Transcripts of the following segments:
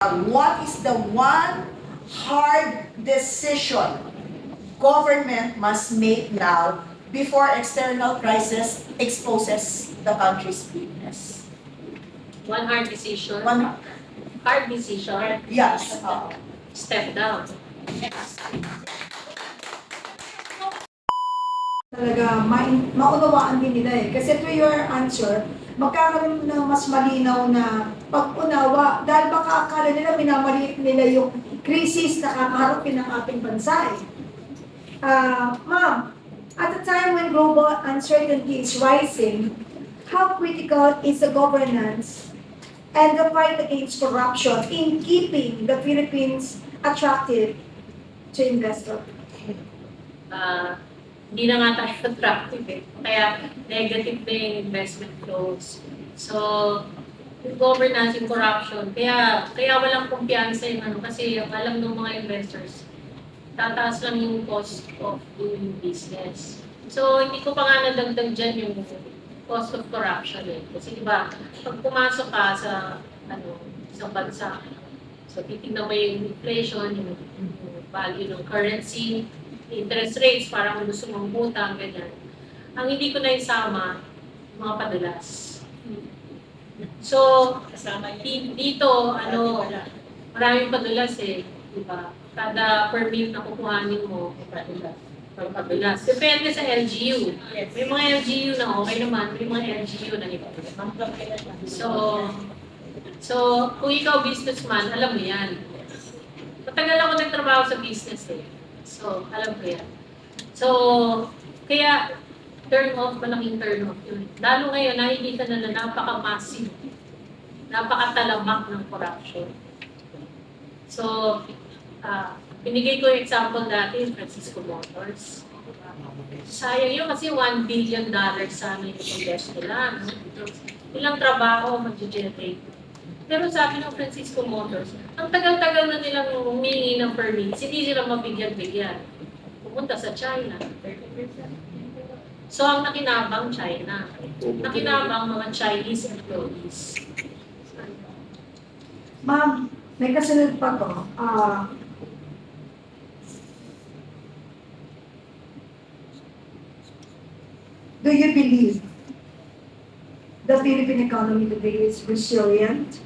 What is the one hard decision government must make now before external crisis exposes the country's weakness? One hard decision. One, Hard decision. yes. Step down. Talaga maunawaan din nila eh. Kasi through your answer, magkakaroon ng mas malinaw na pag-unawa dahil baka akala nila minamaliit nila yung krisis na kakaharapin ng ating bansa eh. Ma'am, at a time when global uncertainty is rising, how critical is the governance and the fight against corruption in keeping the Philippines attractive to investors? Hindi na nga tayo attractive eh. Kaya negative na yung investment flows. So, yung governance, yung corruption, kaya walang kumpiyansa yung ano, kasi alam ng mga investors, tataas lang yung cost of doing business. So, hindi ko pa nga nadagdag dyan yung cost of corruption eh. Kasi diba, pag pumasok ka sa, isang bansa, so titignan mo yung inflation, yung value ng currency, interest rates, parang gusto mong utang, ganyan. Ang hindi ko na isama, mga padulas. So, dito, maraming padulas eh, diba? Kada permit na kukuhanin mo, padulas. Depende sa LGU. May mga LGU na okay naman, may mga LGU na iba. So, kung ikaw businessman, alam mo yan. Matagal ako nagtrabaho sa business eh. So, alam ko yan. So, kaya, malaking turn off yun. Lalo ngayon, nakikita na napaka-massive, napaka-talamak ng corruption. So, binigay ko yung example dati, Francisco Motors. Sayang yun kasi $1 billion sana yung invest nila. Ilang trabaho mag-generate. Pero sabi ng Francisco Motors, ang tagal-tagal na nilang humingi ng permits, hindi sila mabigyan-bigyan. Pupunta sa China. So ang nakinabang China. Nakinabang mga Chinese employees. Ma'am, may kasunod pa to. Do you believe the Philippine economy today is resilient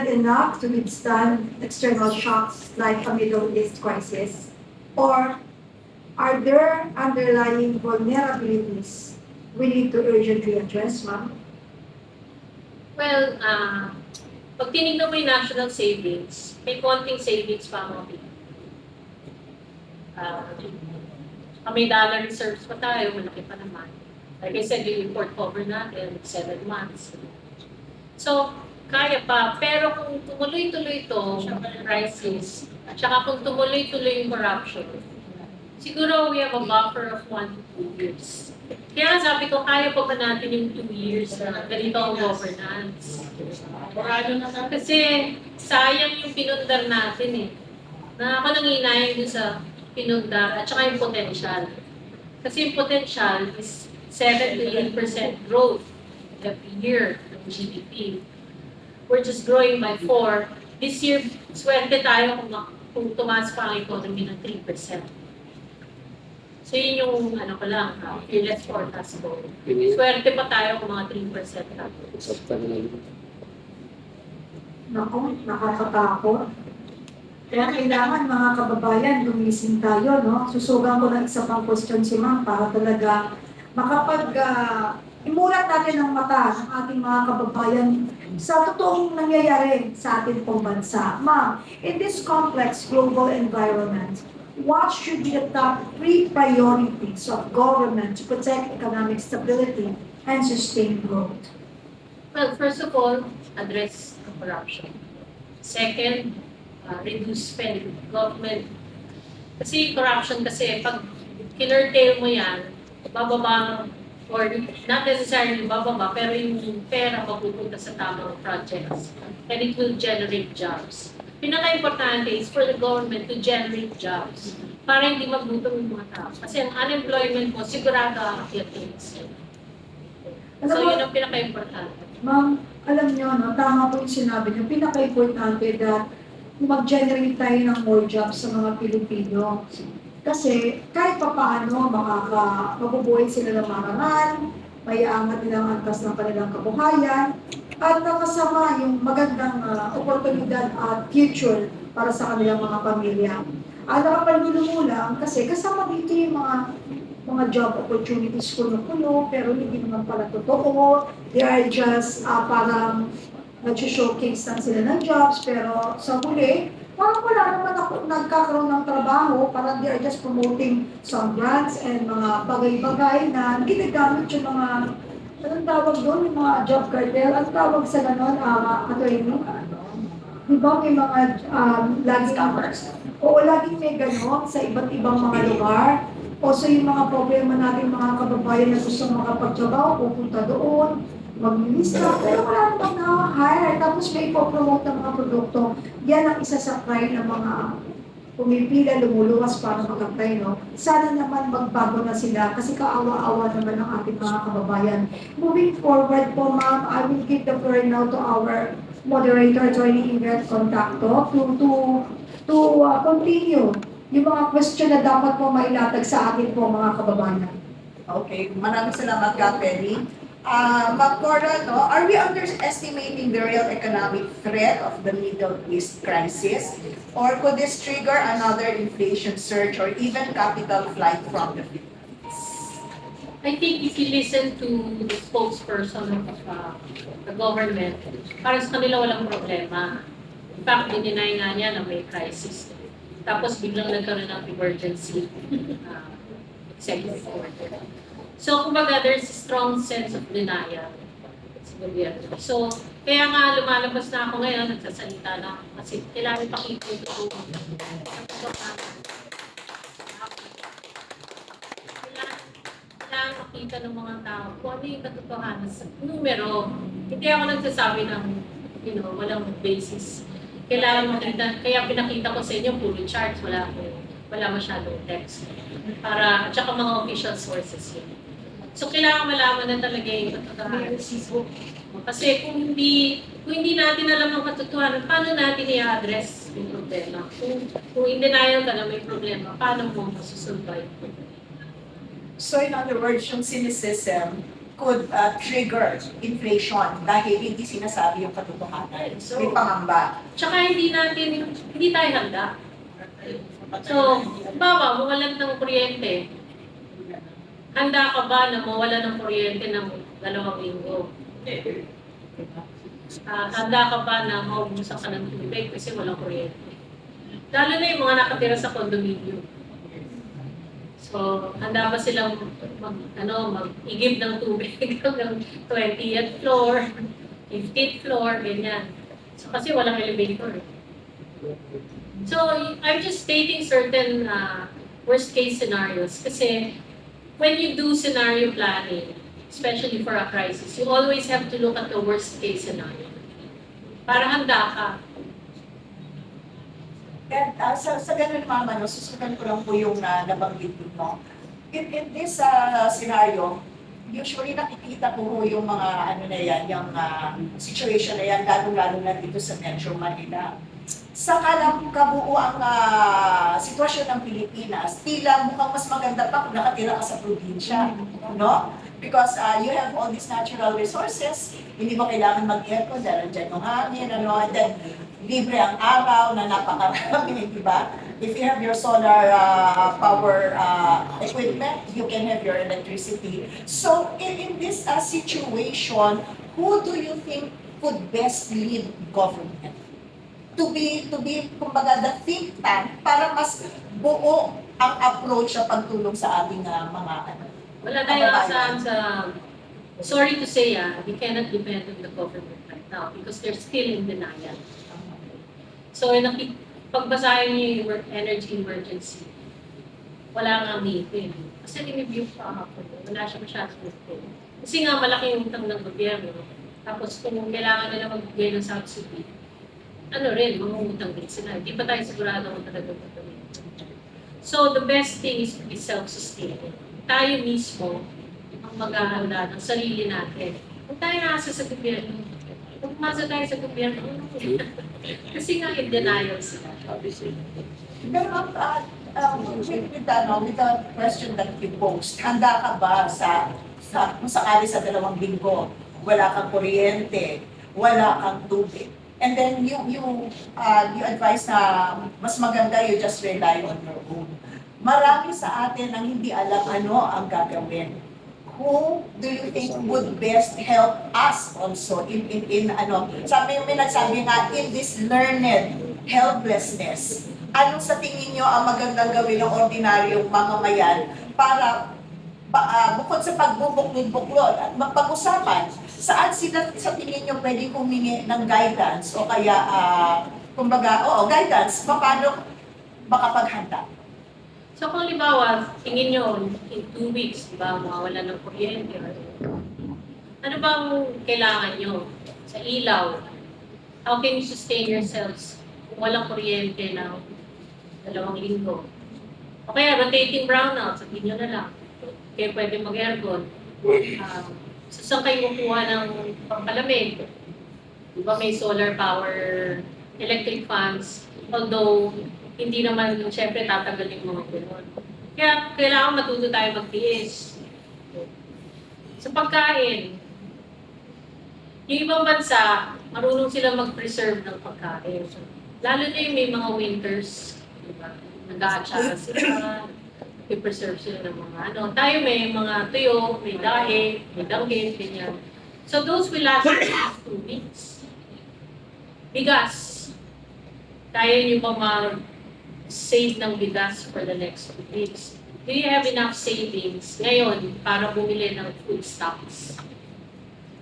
enough to withstand external shocks like a Middle East crisis? Or are there underlying vulnerabilities we need to urgently address, ma'am? Well, pag tinignan mo yung national savings, may konting savings pa mga Pilipinas. May dollar reserves pa tayo, malaki pa naman. Like I said, yung import cover natin, 7 months. So, kaya pa. Pero kung tumuloy-tuloy itong crisis, at saka kung tumuloy-tuloy yung corruption, siguro we have a buffer of 1 to 2 years. Kaya sabi ko, kaya pa ba natin yung 2 years na ganito ang governance? Kasi sayang yung pinundar natin eh. Na ako nanginayang dun sa pinundar at saka yung potential. Kasi yung potential is 7 to 8% growth every year ng GDP. We're just growing by 4. This year, swerte tayo kung tumaas pa ang economy ng 3%. So yun yung ko lang, let's forecast ko. Swerte pa tayo kung mga 3% tapos. Naku, nakakatakot. Kaya kailangan mga kababayan, gumising tayo, no? Susugan ko ng isa pang question si ma'am para talaga imulat natin ang mata ng ating mga kababayan sa totoong nangyayari sa ating pong bansa. Ma'am, in this complex global environment, what should be the top 3 priorities of government to protect economic stability and sustain growth? Well, first of all, address the corruption. Second, reduce spending government. Kasi corruption kasi, pag kinurtail mo yan, bababa, or not necessarily bababa, pero yung pera mapupunta sa tamang projects. And it will generate jobs. Pinaka-importante is for the government to generate jobs para hindi maglutom yung mga tao. Kasi ang unemployment mo, sigurado aakyat yun. So yun ang pinaka-importante. Ma'am, alam nyo, no, tama po yung sinabi nyo, pinaka-importante that mag-generate tayo ng more jobs sa mga Pilipino. Kasi kahit pa paano, mabubuhay sila ng marangal, may aangat nilang antas ng kanilang kabuhayan, at nakasama yung magandang oportunidad at future para sa kanilang mga pamilya. Nakapalulumo lang kasi kasama dito yung mga job opportunities kuno-kuno, pero hindi naman pala totoo. They are just parang nag-showcase lang sila ng jobs, pero sa huli, parang wala naman ako nagkakaroon ng trabaho, parang they are just promoting some brands and mga bagay-bagay na ginagamit yung mga, anong tawag doon, yung mga job cartel, ang tawag sa ganon, attorney, di ba may mga laging Scammers. Oo, laging may ganon sa iba't ibang mga lugar. O so yung mga problema natin mga kababayan na gusto makapagtrabaho, pupunta doon, maglilista, pero wala namang na-hire. Tapos may ipopromote ng mga produkto. Yan ang isa sa crime ng mga pumipila, lumuluwas para mag-apply, no? Sana naman magbago na sila kasi kaawa-awa naman ng ating mga kababayan. Moving forward po, ma'am, I will give the floor now to our moderator, Attorney Ingrid Contacto, to continue yung mga question na dapat po mailatag sa atin po mga kababayan. Okay, maraming salamat ka, Penny. Ma'am Cora, no, are we underestimating the real economic threat of the Middle East crisis? Or could this trigger another inflation surge or even capital flight from the Philippines? I think if you listen to the spokesperson of the government, para sa kanila walang problema. In fact, dininay nga niya na may crisis. Tapos biglang nagkaroon ng emergency executive order. So, kumbaga, there's a strong sense of denial sa gobyerno. So, kaya nga lumalabas na ako ngayon, nagsasalita na ako kasi kailangan ipakita ito. Kailangan makita ng mga tao kung ano yung katotohanan sa numero. Hindi ako nagsasabi ng, walang basis. Kailangan makita, kaya pinakita ko sa inyo, puro charts, wala masyadong text. At saka mga official sources yun. So, kailangan malaman na talaga yung katotohanan. Kasi kung hindi natin alam ang katotohanan, paano natin i-address yung problema? Kung in denial ka na may problema, paano mo masusurvive? So in other words, yung cynicism could trigger inflation dahil hindi sinasabi yung katotohanan. May pangamba. Tsaka hindi tayo handa. So, bawa, mawalan ng kuryente. Handa ka ba na mawala ng kuryente ng 2 linggo? Handa ka ba na maubusan ka ng tubig kasi walang kuryente? Lalo na yung mga nakatira sa condominium. So, handa ba silang mag-igib ng tubig hanggang 20th floor, 15th floor, ganyan. So, kasi walang elevator. So, I'm just stating certain worst case scenarios. Kasi, when you do scenario planning, especially for a crisis, you always have to look at the worst case scenario. Para handa ka. And sa ganun mama, no, susundan ko lang po yung nabanggit mo. In this scenario, usually nakikita ko po yung mga yung situation na yan, lalo na dito sa Metro Manila. Sa kabuuang sitwasyon ng Pilipinas, tila mukhang mas maganda pa kung nakatira ka sa probinsya, no? Because you have all these natural resources, hindi mo kailangan mag-aircon dahil dyan yung hangin, and then libre ang araw na napakarami, di ba? If you have your solar power equipment, you can have your electricity. So, in this situation, who do you think could best lead government? To be kumbaga, the think tank para mas buo ang approach sa pagtulong sa ating mga Wala tayong asahan sa... Sorry to say, we cannot depend on the government right now because they're still in denial. So, pagbasahin niyo yung energy emergency, wala nga meeting. Kasi in-review pa ako, wala siya masyadong meeting. Kasi nga malaki yung utang ng gobyerno. Tapos kung kailangan nila magbigay ng subsidy, mangungutang din sila. Hindi pa tayo sigurado kung talagang gagawin. So, the best thing is to be self-sustaining. Tayo mismo ang maghahanda ng sarili natin. Kung tayo nasa sa gobyerno, Masa tayo sa gobyerno. Kasi nga in denial sila. Pero with the question that you posed, handa ka ba kung sakali sa 2 linggo, wala kang kuryente, wala kang tubig? And then you advise na mas maganda you just rely on your own. Marami sa atin ang hindi alam ano ang gagawin. Who do you think would best help us also in may nagsabi nga, in this learned helplessness, anong sa tingin nyo ang magandang gawin ng ordinaryong mamamayan para bukod sa pagbubuklod at mapag-usapan, saan sila sa tingin nyo pwedeng humingi ng guidance o kaya, guidance, paano makapaghanda? So kung libawa, tingin nyo in 2 weeks, diba, mawawala ng kuryente, ano bang kailangan nyo sa ilaw? How can you sustain yourselves kung walang kuryente ng 2 linggo? O kaya rotating brownout, sabihin nyo na lang. Kaya pwede mag-aircon. So saan kayo kukuha ng pampalamig? Diba may solar power, electric fans, although hindi naman, syempre, tatagal yung mga gano'n. Kaya kailangan matuto tayo magtiis. Sa pagkain, yung ibang bansa, marunong sila mag-preserve ng pagkain. Lalo na yung may mga winters, diba? Nag-aatsara sila, i-preserve sila ng mga Tayo may mga tuyo, may dahi, may danggit, ganyan. So those will last at least 2 weeks. Bigas. Kaya nyo ba mag-save ng bigas for the next 2 weeks? Do you have enough savings ngayon para bumili ng food stocks?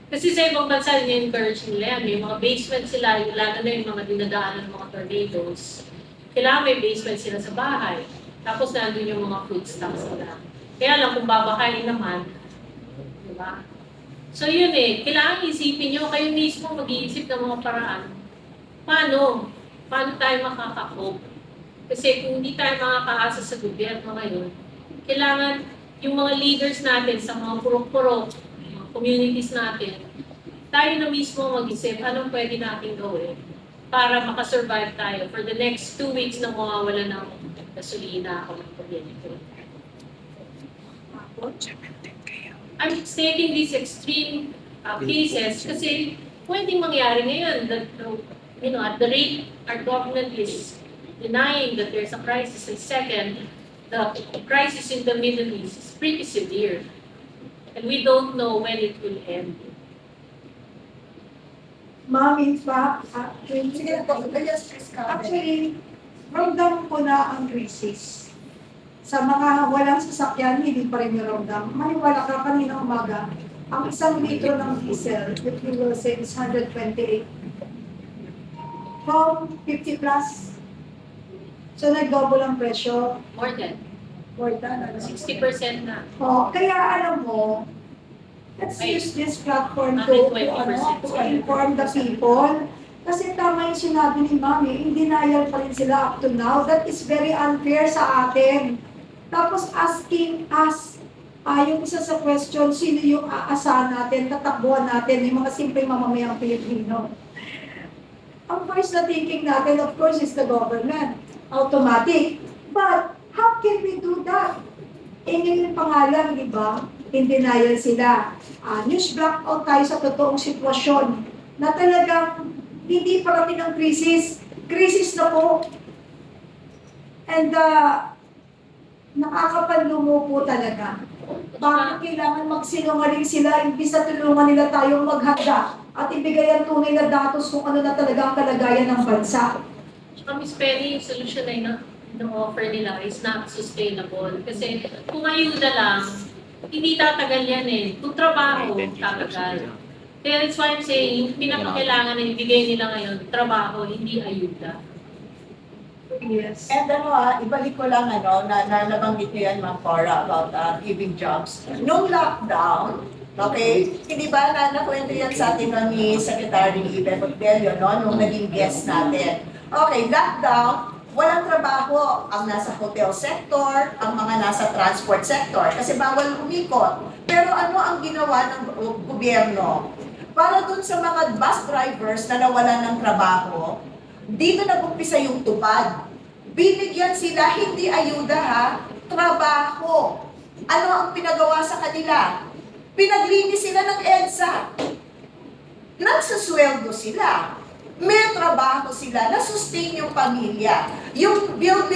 Kasi sa ibang bansa, ni-encourage nila yan. May mga basement sila, lalo na yung mga dinadaanan ng mga tornadoes. Kailangan may basement sila sa bahay. Tapos nandun yung mga food stocks nila. Kaya lang kung babakain naman, di ba? So yun kailangan isipin nyo, kayo mismo mag-iisip ng mga paraan. Paano? Paano tayo makaka-cope? Kasi kung hindi tayo makakaasa sa gobyerno ngayon, kailangan yung mga leaders natin sa mga purok-purok, mga communities natin, tayo na mismo mag-isip anong pwede natin gawin para makasurvive tayo for the next 2 weeks na mawawala ng gasolina o ng kuryente. I'm stating these extreme cases kasi pwedeng mangyari ngayon that at the rate our government is denying that there's a crisis, and second, the crisis in the Middle East is pretty severe. And we don't know when it will end. Ma'am, in fact, Sige po, yes, please, actually, ramdam ko na ang crisis. Sa mga walang sasakyan, hindi pa rin yung ramdam. Maniwala ka kanina umaga, ang 1 litro ng diesel, if you will say, is 128. From 50 plus. So, nag-double ang presyo. More than More than 60% na. Kaya alam mo, let's use this platform to inform the people. Kasi tama yung sinabi ni Mami, in denial pa rin sila up to now. That is very unfair sa atin. Tapos asking us, yung isa sa question, sino yung aasahan natin, tatakbuhan natin, yung mga simpleng mamamayang Pilipino. Ang first na thinking natin, of course, is the government. Automatic. But, how can we do that? Ngayon pangalan, di ba? In denial sila. News blackout tayo sa totoong sitwasyon na talagang hindi parating ng krisis. Krisis na po. And nakakapanlumo po talaga. Bakit kailangan magsinungaling sila imbis na tulungan nila tayong maghanda at ibigay ang tunay na datos kung ano na talaga ang kalagayan ng bansa. Miss Penny, yung solution ay na-offer nila is not sustainable. Kasi kung ayuda lang, hindi tatagal yan Kung trabaho, tatagal. Kaya that's why I'm saying, yung pinakakailangan na ibigay nila ngayon, trabaho, hindi ayuda. Yes. And ibalik ko lang na nabanggit niyo yan, Ma'am Cora, about giving jobs. Nung lockdown, okay, hindi ba nakwento yan sa atin ni Secretary Ibe Portelio, nung naging guest natin. Okay, lockdown, walang trabaho ang nasa hotel sector, ang mga nasa transport sector, kasi bawal umikot. Pero ano ang ginawa ng gobyerno? Para dun sa mga bus drivers na nawalan ng trabaho, dito nag-umpisa yung tupad. Binigyan sila, hindi ayuda ha, trabaho. Ano ang pinagawa sa kanila? Pinaglinis sila ng EDSA. Nagsasweldo sila. May trabaho sila, na-sustain yung pamilya. Yung build.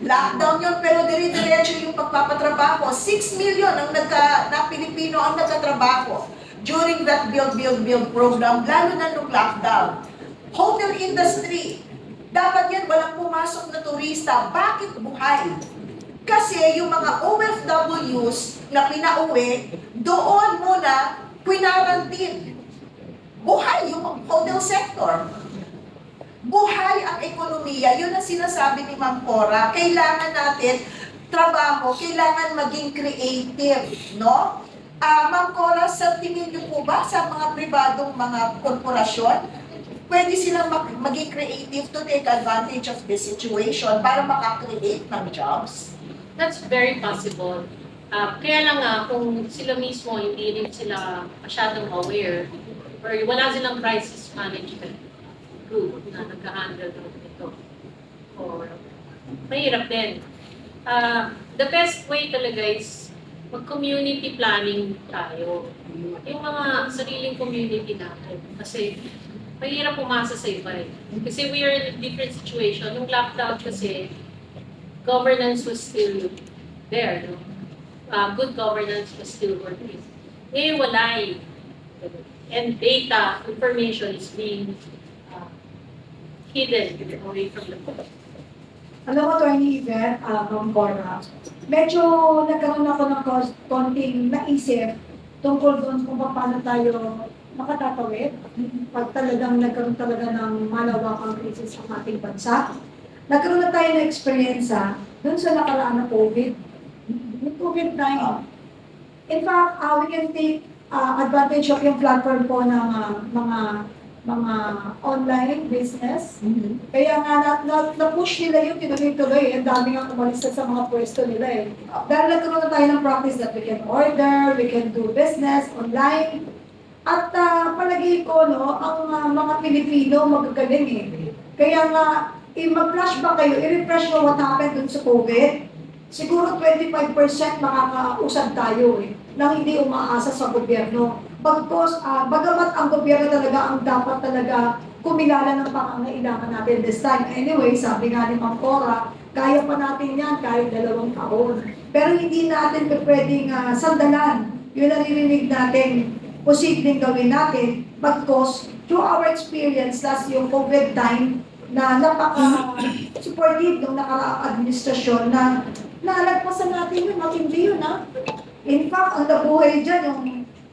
Lockdown yun, pero dire-diretso yung pagpapatrabaho. 6 million na Pilipino ang nagkatrabaho during that build program, lalo na nung lockdown. Hotel industry, dapat yan walang pumasok na turista. Bakit buhay? Kasi yung mga OFWs na pinauwi, doon muna quinarantine. Buhay yung hotel sector. Buhay ang ekonomiya. Yun ang sinasabi ni Ma'am Cora. Kailangan natin trabaho, kailangan maging creative, no? Ma'am Cora, sa tingin niyo po ba sa mga pribadong mga korporasyon, pwede silang maging creative to take advantage of this situation para makakreate ng jobs? That's very possible. Kaya lang kung sila mismo hindi rin sila masyadong aware or wala silang crisis management group na nagka-handle nito. Or mahirap din. The best way talaga is mag-community planning tayo. Yung mga sariling community natin. Kasi mahirap pumasa sa iba eh. Kasi we are in a different situation. Yung lockdown kasi, governance was still there. No? Good governance was still working. Ngayon wala eh. And data, information is being hidden away from the public. Alam mo, Attorney Yvette, Ma'am Cora, medyo nagkaroon ako ng konting naisip tungkol doon kung paano tayo makatatawid pag talagang nagkaroon talaga ng malawakang krisis sa ating bansa. Nagkaroon na tayo ng eksperyensya doon sa nakaraan na COVID. Yung COVID-19. In fact, we can take advantage of yung platform po ng mga online business. Kaya nga, na-push nila yun, tinuloy-tuloy. Ang dami nga umalis sa mga pwesto nila eh. Dahil nagkaroon na tayo ng practice that we can order, we can do business online. At palagi ko, no, ang mga Pilipino magagaling eh. Kaya nga, mag-flashback kayo, i-refresh mo what happened dun sa COVID. Siguro 25% makakausad tayo eh, nang hindi umaasa sa gobyerno. Bagamat ang gobyerno talaga ang dapat talaga kumilala ng pangangailangan natin this time. Anyway, sabi nga ni Ma'am Cora, kaya pa natin yan kahit 2 taon. Pero hindi natin pwedeng sandalan yung naririnig natin, posibleng gawin natin. Because through our experience last yung COVID time, na napaka-supportive ng nakaraang administrasyon na nalagpasan natin yun, matindi yun ha. In fact, ang nabuhay dyan yung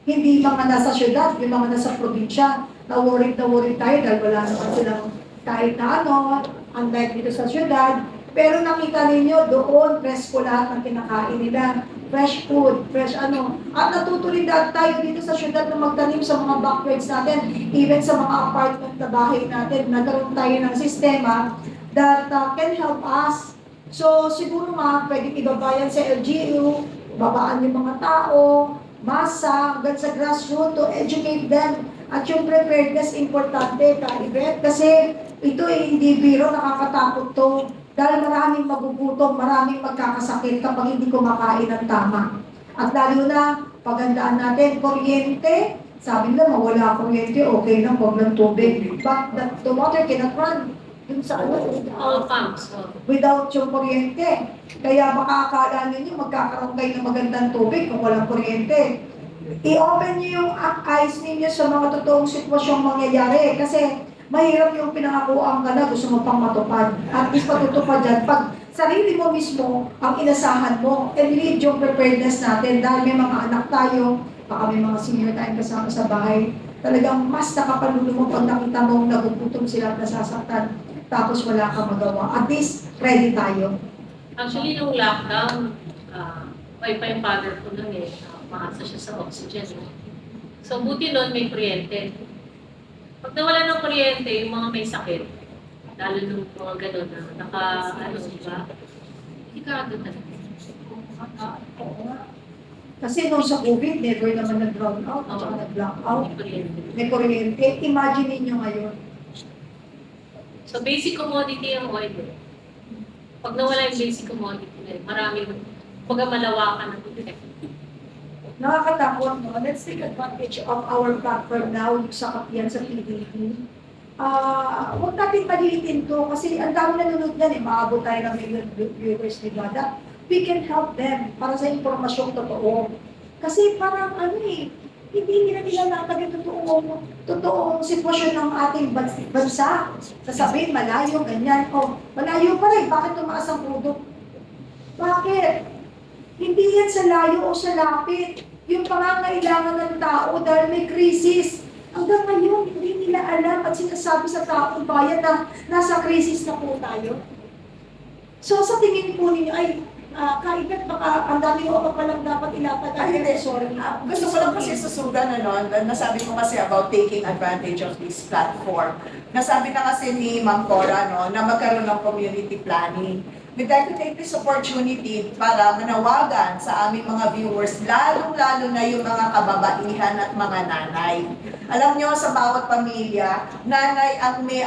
hindi mga nasa syudad, yung mga nasa probinsya, na-worried tayo dahil wala naman silang kahit na ano, unlike dito sa syudad. Pero nakita ninyo, doon, presko lahat ng kinakain nila. Fresh food, fresh ano. At natutuloy tayo dito sa syudad na magtanim sa mga backyards natin, even sa mga apartment na bahay natin. Nagkaroon tayo ng sistema that can help us. So, siguro pwedeng ibabayan sa LGU, babaan yung mga tao, masa, hanggang sa grassroots to educate them. At yung preparedness, importante, Yvette, kasi ito hindi biro, nakakatakot to. Dahil maraming magugutom, maraming magkakasakit kapag hindi kumakain ng tama. At lalo na, pagandaan natin, kuryente, sabi nila, mawala kuryente, okay lang, huwag ng tubig. But the water cannot run. Yung sa All pumps. without yung kuryente. Kaya baka akala ninyo magkakaroon kayo ng magandang tubig kung walang kuryente. I-open niyo yung eyes ninyo sa mga totoong sitwasyong mangyayari. Kasi mahirap yung pinangakuan ka na, gusto mo pang matupad. At least patutupad dyan. Pag sarili mo mismo ang inasahan mo, and lead yung preparedness natin. Dahil may mga anak tayo, baka may mga senior tayong kasama sa bahay, talagang mas nakapalulo mo pag nakita mo nagugutom sila at nasasaktan. Tapos wala kang magawa. At least, ready tayo. Actually, nung lockdown, may pa yung father ko nun eh. Maasa siya sa oxygen. So, buti nun may kuryente. Pag nawala ng kuryente, yung mga may sakit, lalo nung mga gano'n na diba? Delikado talaga. Kasi nung sa COVID, never naman nag-brown out, at saka nag-blackout. Kuryente. May kuryente. Imagine ninyo ngayon. So basic commodity ang oil. Pag nawala yung basic commodity, maraming malawakan ng effect. Nakakatakot, no? Let's take advantage of our platform now, yung sa kapiyan sa PDP. Huwag natin maliitin to kasi ang dami nanonood yan maabot tayo ng million viewers ni Gada. We can help them para sa impormasyong totoo. Kasi parang hindi nila nilalapag yung totoong sitwasyon ng ating bansa. Sasabihin, malayo, ganyan. Malayo pa rin, bakit tumaas ang product? Bakit? Hindi yan sa layo o sa lapit. Yung pangangailangan ng tao dahil may krisis. Hanggang ngayon, hindi nila alam at sinasabi sa taong bayan na nasa krisis na po tayo. So sa tingin po ninyo, kaigat baka ang dami ko pa lang dapat ilatag. Hindi. Sorry. Gusto ko lang kasi susugan, nasabi mo kasi about taking advantage of this platform. Nasabi na kasi ni Ma'am Cora, na magkaroon ng community planning. We'd like to take this opportunity para manawagan sa aming mga viewers, lalong-lalo na yung mga kababaihan at mga nanay. Alam nyo, sa bawat pamilya, nanay ang may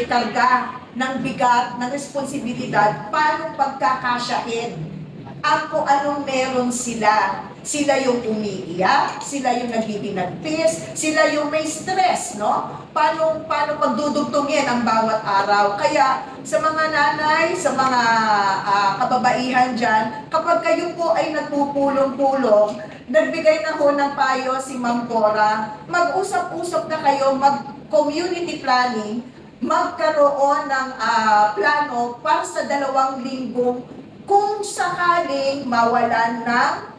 karga ng bigat, ng responsibilidad, paano pagkakasyahin ang kung anong meron sila. Sila yung umiiyak, sila yung nagbibinagpis, sila yung may stress, no? Paano pagdudugtungin ang bawat araw. Kaya sa mga nanay, sa mga kababaihan dyan, kapag kayo po ay nagpupulong-pulong, nagbigay na ho ng payo si Ma'am Cora, mag-usap-usap na kayo, mag-community planning, magkaroon ng plano para sa 2 linggong kung sakaling mawalan ng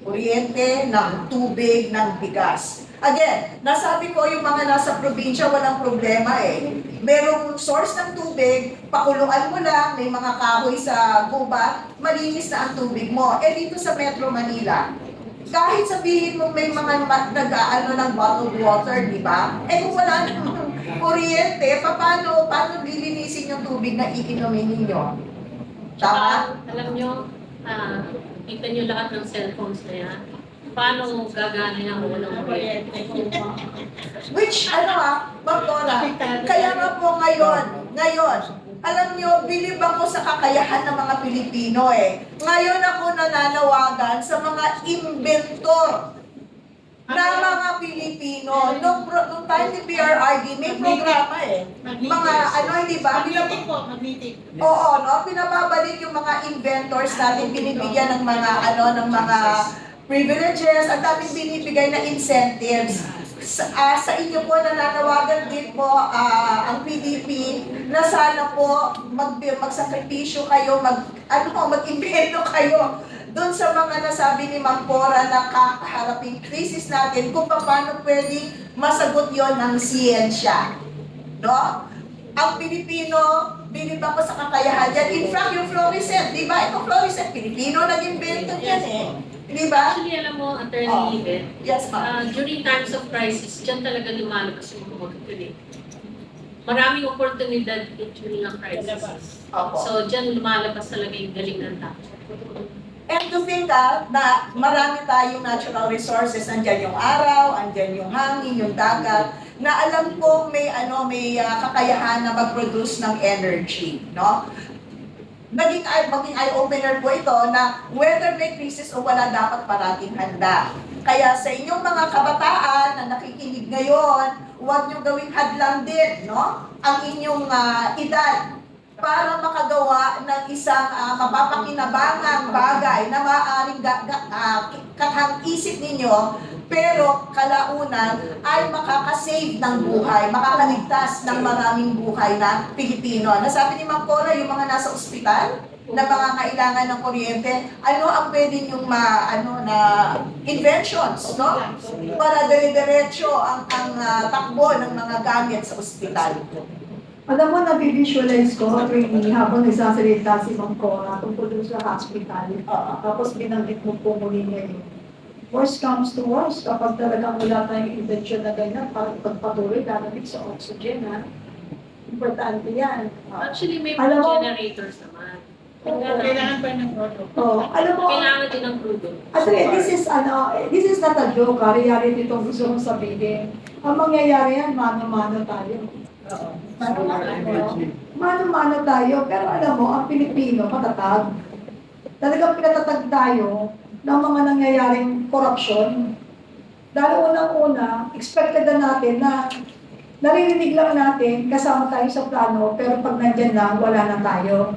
kuryente, ng tubig, ng bigas. Again, nasabi ko yung mga nasa probinsya walang problema Merong source ng tubig, pakuluan mo lang, may mga kahoy sa gubat, malinis na ang tubig mo. Dito sa Metro Manila, kahit sabihin mo may mga nag-aano ng bottled water, di ba? Kung wala namang kuryente, paano lilinisin yung tubig na iinumin ninyo? Tama? Alam nyo, kita nyo lahat ng cellphones na yan. Paano gagana yung walang kuryente? Which, Ma'am Cora, kaya nga po ngayon, alam nyo, bilib ako sa kakayahan ng mga Pilipino Ngayon ako nananawagan sa mga inventor na mga Pilipino. Nung time ni PRRD, may programa Mga hindi ba? Magmeeting. Oo, pinababalik yung mga inventors natin, binibigyan ng mga privileges, ang daming binibigay na incentives. Sa inyo po, nananawagan din po ang PDP na sana po magsakripisyo kayo, mag-invento kayo doon sa mga nasabi ni Ma'am Cora na kakaharaping krisis natin kung paano pwedeng masagot yon ng siyensya. No? Ang Pilipino, bilib ako sa kakayahan yan. In fact, yung fluorescent, di ba? Itong fluorescent, Pilipino nag-invento yan Di ba? Actually, alam mo, Attorney Yvette, Yes, ma'am. during times of crisis, dyan talaga lumalabas yung mga mag-create. Maraming oportunidad during ang crisis. Opo. So, dyan lumalabas talaga yung galing ng tao. And to think na marami tayong natural resources, andyan yung araw, andyan yung hangin, yung dagat, na alam kong may kakayahan na mag-produce ng energy, no? Maging eye-opener po ito na whether may crisis o wala, dapat parating handa. Kaya sa inyong mga kabataan na nakikinig ngayon, huwag nyo gawing hadlang din, no? Ang inyong edad para makagawa ng isang mapapakinabangang bagay na maaaring kathang-isip ninyo, pero kalaunan ay makakasave ng buhay, makakaligtas ng maraming buhay na Pilipino. Nasabi ni Ma'am Cora, yung mga nasa ospital na mga kailangan ng kuryente, ano ang pwede yung na inventions, no? Para dire-diretso ang takbo ng mga gamit sa ospital. Alam mo, nabivisualize ko, habang nagsasalita si Ma'am Cora tungkol dun sa hospital. Tapos binanggit mo po muli niya yun. Worst comes to worst, kapag talagang wala tayong invention na ganyan, parang pagpatuloy, lalabig sa oxygen, Importante yan. Actually, may Alam mo- generators naman. Kailangan pa ng roto. Oh, alam mo, Kailangan din ng crudo. this is not a joke, reality itong gusto kong sabihin. Ang mangyayari yan, mano-mano tayo. Oo. Mano-mano tayo, pero alam mo, ang Pilipino, matatag. Talagang pinatatag tayo ng mga nangyayaring korupsyon. Dahil unang-una, expected na natin na naririnig lang natin, kasama tayo sa plano, pero pag nandyan na, wala na tayo.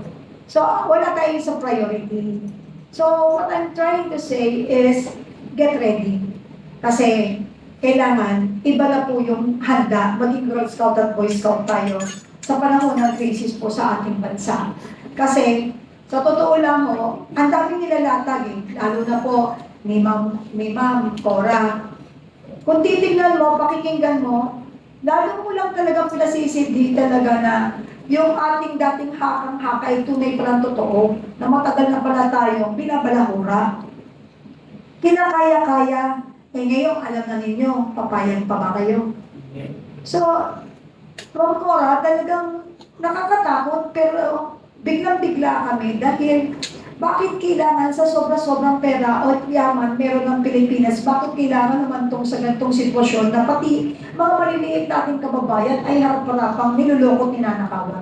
So, wala tayo sa priority. So, what I'm trying to say is, get ready. Kasi, kailangan, iba na po yung handa, maging Girl Scout at Boy Scout tayo sa panahon ng crisis po sa ating bansa. Kasi, sa totoo lang mo, ang daming nilalatag eh, lalo na po ni Ma'am Cora. Kung titignan mo, pakikinggan mo, lalo mo lang talaga pinasisindi talaga na yung ating dating hakang-haka ay tunay palang totoo na matagal na pala tayong binabalahura. Kinakaya-kaya, eh ngayon alam na ninyo, papayag pa ba kayo? So, from Cora, talagang nakakatakot pero biglang-bigla kami dahil bakit kailangan sa sobra-sobrang pera o yaman meron ng Pilipinas, bakit kailangan naman tong sa ganitong sitwasyon na pati mga maliliit nating kababayan ay harap-harapang nilulokot ninanakawan?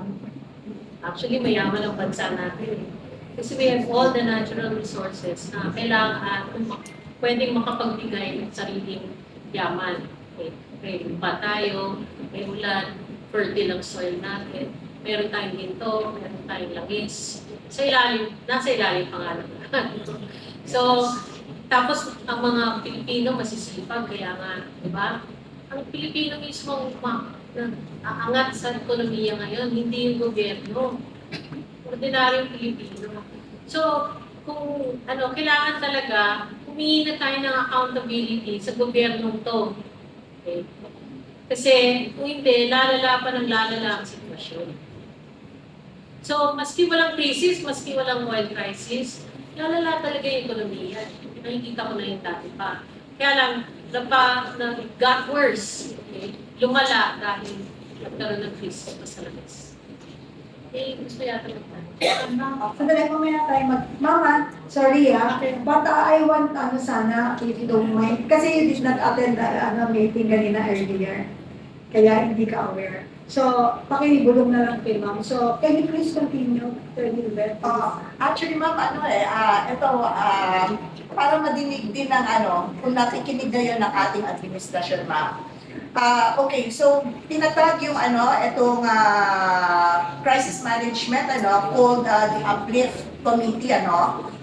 Actually, mayaman ang bansa natin. Kasi we have all the natural resources na kailangan pwedeng makapagbigay ng sariling yaman. May lupa tayo, may ulan, fertile ang soil natin, meron tayong ginto, meron tayong langis. Sa ilalim, nasa ilalim pa nga naman. So, tapos ang mga Pilipino masisipag, kaya nga, di ba? Ang Pilipino mismo aangat sa ekonomiya ngayon, hindi yung gobyerno. Ordinaryong Pilipino. So, kung kailangan talaga, humingi na tayo ng accountability sa gobyernong to. Okay? Kasi kung hindi, lalala pa ng lalala ang sitwasyon. So, maski walang crisis, maski walang oil crisis, lalala talaga yung ekonomiya. Nakikita ko na yung dati pa. Kaya lang, it got worse. Okay? Lumala dahil nagkaroon ng crisis pa sa labas. Eh, gusto yata magtanong. Sandali po muna tayo Mama, sorry but I want sana, if you don't mind, kasi you did not attend the meeting kanina earlier. Kaya hindi ka aware. So, pakibulong na lang kay Ma'am. So, can you please continue, Attorney Rubet? Actually, ma'am, ito, para madinig din ng kung nakikinig ngayon ng ating administrasyon, ma'am. Okay, so tinatag yung itong crisis management called the Uplift Committee,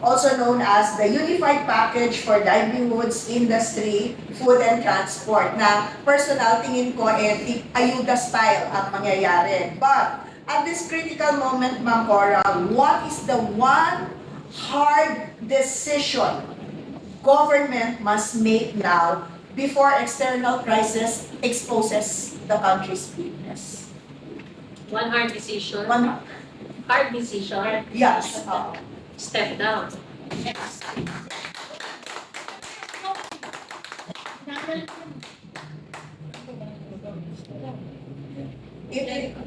also known as the Unified Package for Livelihoods, Industry, Food and Transport, na personal tingin ko ayuda style ang mangyayari. But at this critical moment, Ma'am Cora, what is the one hard decision government must make now before external crisis exposes the country's weakness? One hard decision. One, Hard decision. yes. Step down.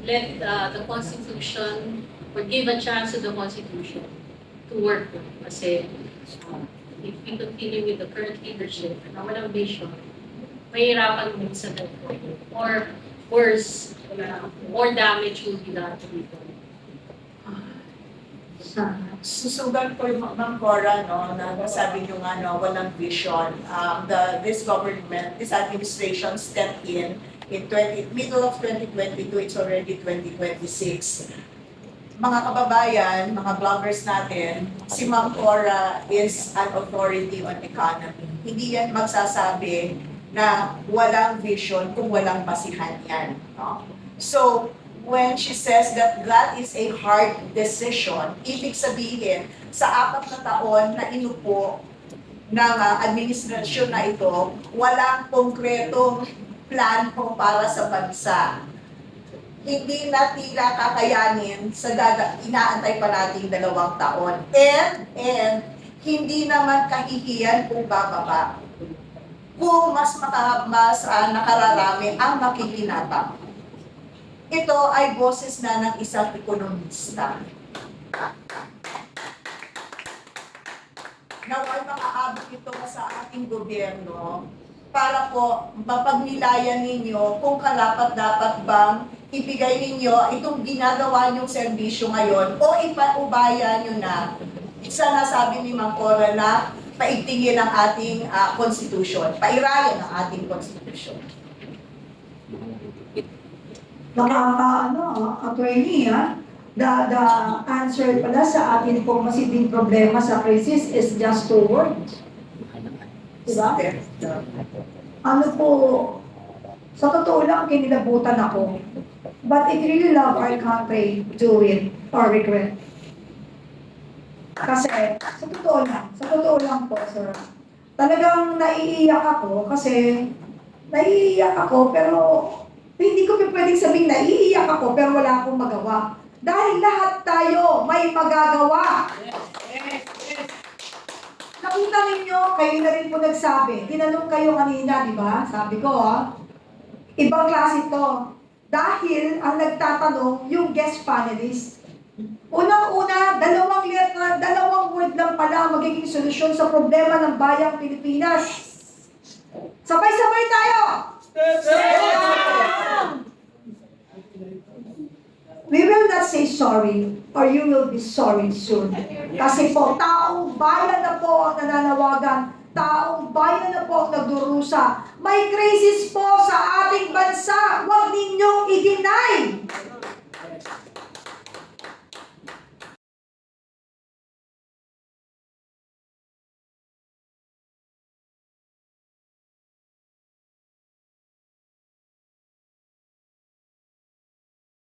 Let the Constitution, or give a chance to the Constitution to work. Kasi if we continue with the current leadership na walang vision, mahirapan din sa ganito. Or worse, more damage will be done to people. Susugan ko yung Ma'am Cora, na nasabi nyo nga, walang vision. This government, this administration stepped in middle of 2022, it's already 2026. Mga kababayan, mga bloggers natin, si Ma'am Cora is an authority on economy. Hindi yan magsasabi na walang vision kung walang basihan yan. No? So, when she says that that is a hard decision, ibig sabihin, sa 4 na taon na inupo ng administrasyon na ito, walang konkretong plano para sa bansa. Hindi na tila kakayanin sa inaantay pa nating 2 taon. And hindi naman kahihiyan kung bababa. Kung mas nakararami ang makikinabang. Ito ay boses na ng isang ekonomista. nawal makaabot ito sa ating gobyerno para po mapagnilayan ninyo kung karapat-dapat bang ibigay ninyo itong ginagawa niyong serbisyo ngayon o ipaubaya nyo na isa na sabi ni Mang Cora na paigtingin ang ating constitution, pairayan ang ating constitution. Attorney, the answer pala sa atin pong masibing problema sa crisis is just 2 words. Diba? Ano po, sa totoo lang, kinilabutan ako. But if you really love our country, do it or regret. Kasi, sa totoo lang po, sir. Talagang naiiyak ako kasi, pero hindi ko pwedeng sabihin naiiyak ako pero wala akong magawa. Dahil lahat tayo may magagawa. Nakita ninyo, kayo na rin po nagsabi. Tinanong kayo kanina, di ba? Sabi ko, ibang klase to. Dahil ang nagtatanong, yung guest panelist. Unang-una, 2 letra, 2 word lang pala magiging solusyon sa problema ng bayang Pilipinas. Sabay-sabay tayo! We will not say sorry or you will be sorry soon. Kasi po, taong bayan na po ang nananawagan, taong bayan na po ang nagdurusa. May crisis po sa ating bansa, huwag ninyong i-deny.